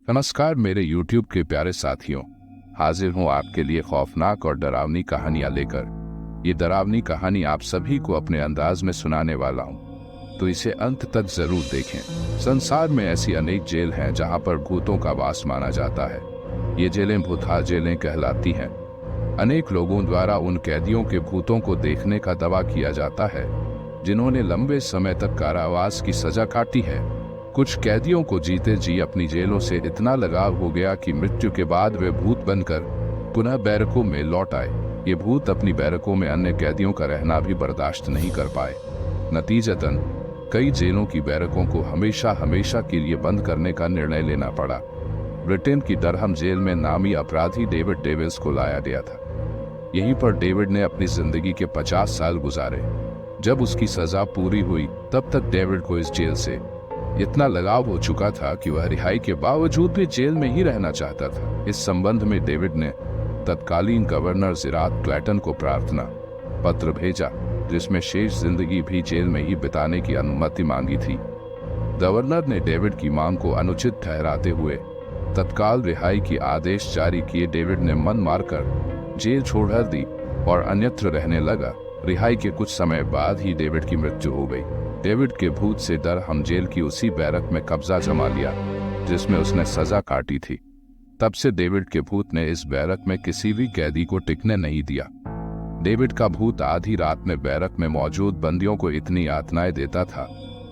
नमस्कार मेरे YouTube के प्यारे साथियों। हाजिर हूँ आपके लिए खौफनाक और डरावनी कहानियां लेकर। ये डरावनी कहानी आप सभी को अपने अंदाज में सुनाने वाला हूँ, तो इसे अंत तक जरूर देखें। संसार में ऐसी अनेक जेल हैं जहाँ पर भूतों का वास माना जाता है। ये जेलें भूतहा जेलें कहलाती हैं। अनेक लोगों द्वारा उन कैदियों के भूतों को देखने का दावा किया जाता है जिन्होंने लंबे समय तक कारावास की सजा काटी है। कुछ कैदियों को जीते जी अपनी जेलों से इतना लगाव हो गया कि मृत्यु के बाद वे भूत बनकर पुनः बैरकों में लौट आए। ये भूत अपनी बैरकों में अन्य कैदियों का रहना भी बर्दाश्त नहीं कर पाए। नतीजतन कई जेलों की बैरकों को हमेशा हमेशा के लिए बंद करने का निर्णय लेना पड़ा। ब्रिटेन की डरहम जेल में नामी अपराधी डेविड डेविल्स को लाया गया था। यहीं पर डेविड ने अपनी जिंदगी के 50 साल गुजारे। जब उसकी सजा पूरी हुई तब तक डेविड को इस जेल से इतना लगाव हो चुका था कि वह रिहाई के बावजूद भी जेल में ही रहना चाहता था। इस संबंध में डेविड ने तत्कालीन गवर्नर जिरात क्लैटन को प्रार्थना पत्र भेजा, जिसमें शेष जिंदगी भी जेल में ही बिताने की अनुमति मांगी थी। गवर्नर ने डेविड की मांग को अनुचित ठहराते हुए तत्काल रिहाई की आदेश जारी किए। डेविड ने मन मारकर जेल छोड़ दी और अन्यत्र रहने लगा। रिहाई के कुछ समय बाद ही डेविड की मृत्यु हो गई। डेविड के भूत से डर हम जेल की उसी बैरक में कब्जा जमा लिया जिसमें उसने सजा काटी थी। तब से डेविड के भूत ने इस बैरक में किसी भी कैदी को टिकने नहीं दिया। डेविड का भूत आधी रात में बैरक में मौजूद बंदियों को इतनी यातनाएं देता था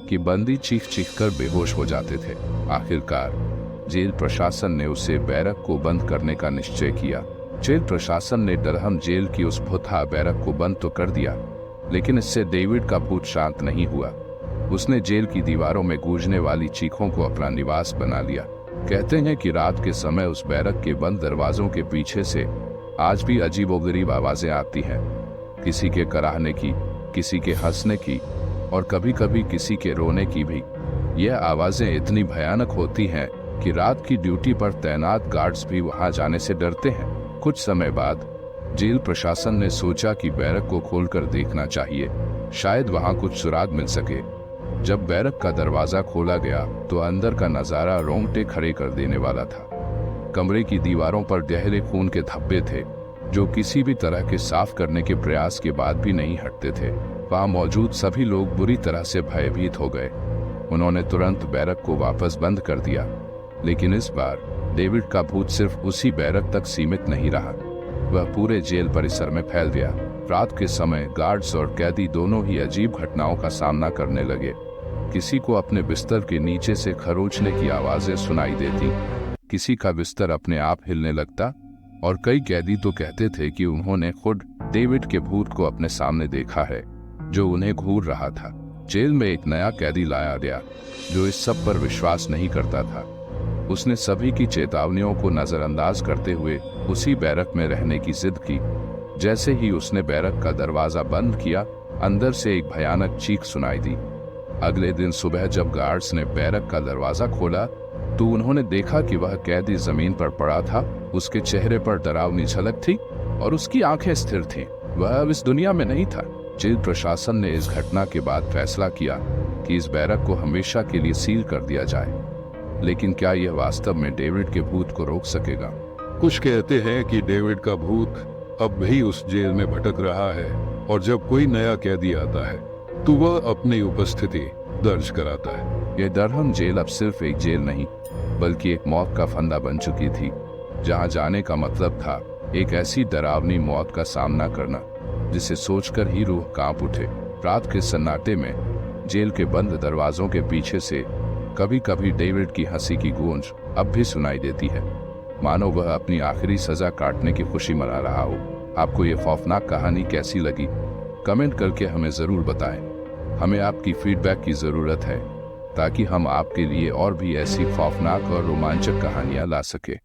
कि बंदी चीख चीख कर बेहोश हो जाते थे। आखिरकार जेल प्रशासन ने उसे बैरक को बंद करने का निश्चय किया। जेल प्रशासन ने डरहम जेल की उस भूतहा बैरक को बंद तो कर दिया, लेकिन इससे डेविड का भूत शांत नहीं हुआ। उसने जेल की दीवारों में गूंजने वाली चीखों को अपना निवास बना लिया। कहते हैं कि रात के समय उस बैरक के बंद दरवाजों के पीछे से आज भी अजीबोगरीब आवाजें आती हैं, किसी के कराहने की, किसी के हंसने की और कभी कभी किसी के रोने की भी। यह आवाजें इतनी भयानक होती हैं कि रात की ड्यूटी पर तैनात गार्ड्स भी वहां जाने से डरते हैं। कुछ समय बाद जेल प्रशासन ने सोचा कि बैरक को खोलकर देखना चाहिए, शायद वहां कुछ सुराग मिल सके। जब बैरक का दरवाजा खोला गया तो अंदर का नजारा रोंगटे खड़े कर देने वाला था। कमरे की दीवारों पर गहरे खून के धब्बे थे जो किसी भी तरह के साफ करने के प्रयास के बाद भी नहीं हटते थे। वहां मौजूद सभी लोग बुरी तरह से भयभीत हो गए। उन्होंने तुरंत बैरक को वापस बंद कर दिया, लेकिन इस बार डेविड का भूत सिर्फ उसी बैरक तक सीमित नहीं रहा, वह पूरे जेल परिसर में फैल गया। रात के समय गार्ड्स और कैदी दोनों ही अजीब घटनाओं का सामना करने लगे। किसी को अपने बिस्तर के नीचे से खरोंचने की आवाजें सुनाई देती, किसी का बिस्तर अपने आप हिलने लगता और कई कैदी तो कहते थे कि उन्होंने खुद डेविड के भूत को अपने सामने देखा है जो उन्हें घूर रहा था। जेल में एक नया कैदी लाया गया जो इस सब पर विश्वास नहीं करता था। उसने सभी की चेतावनियों को नजरअंदाज करते हुए उसी बैरक में रहने की जिद की। जैसे ही उसने बैरक का दरवाजा बंद किया, अंदर से एक भयानक चीख सुनाई दी। अगले दिन सुबह जब गार्ड्स ने बैरक का दरवाजा खोला तो उन्होंने देखा कि वह कैदी जमीन पर पड़ा था। उसके चेहरे पर डरावनी झलक थी और उसकी आंखें स्थिर थीं। वह अब इस दुनिया में नहीं था। जेल प्रशासन ने इस घटना के बाद फैसला किया कि इस बैरक को हमेशा के लिए सील कर दिया जाए। लेकिन क्या यह वास्तव में डेविड के भूत को रोक सकेगा? कुछ कहते हैं कि डेविड का भूत अब भी उस जेल में भटक रहा है और जब कोई नया कैदी आता है तो वह अपनी उपस्थिति दर्ज कराता है। यह डरहम जेल अब सिर्फ एक जेल नहीं बल्कि एक मौत का फंदा बन चुकी थी, जहां जाने का मतलब था एक ऐसी डरावनी मौत का सामना करना जिसे सोचकर ही रूह कांप उठे। रात के सन्नाटे में जेल के बंद दरवाजों के पीछे से कभी कभी डेविड की हंसी की गूंज अब भी सुनाई देती है, मानो वह अपनी आखिरी सजा काटने की खुशी मना रहा हो। आपको यह खौफनाक कहानी कैसी लगी? कमेंट करके हमें जरूर बताएं। हमें आपकी फीडबैक की जरूरत है ताकि हम आपके लिए और भी ऐसी खौफनाक और रोमांचक कहानियां ला सके।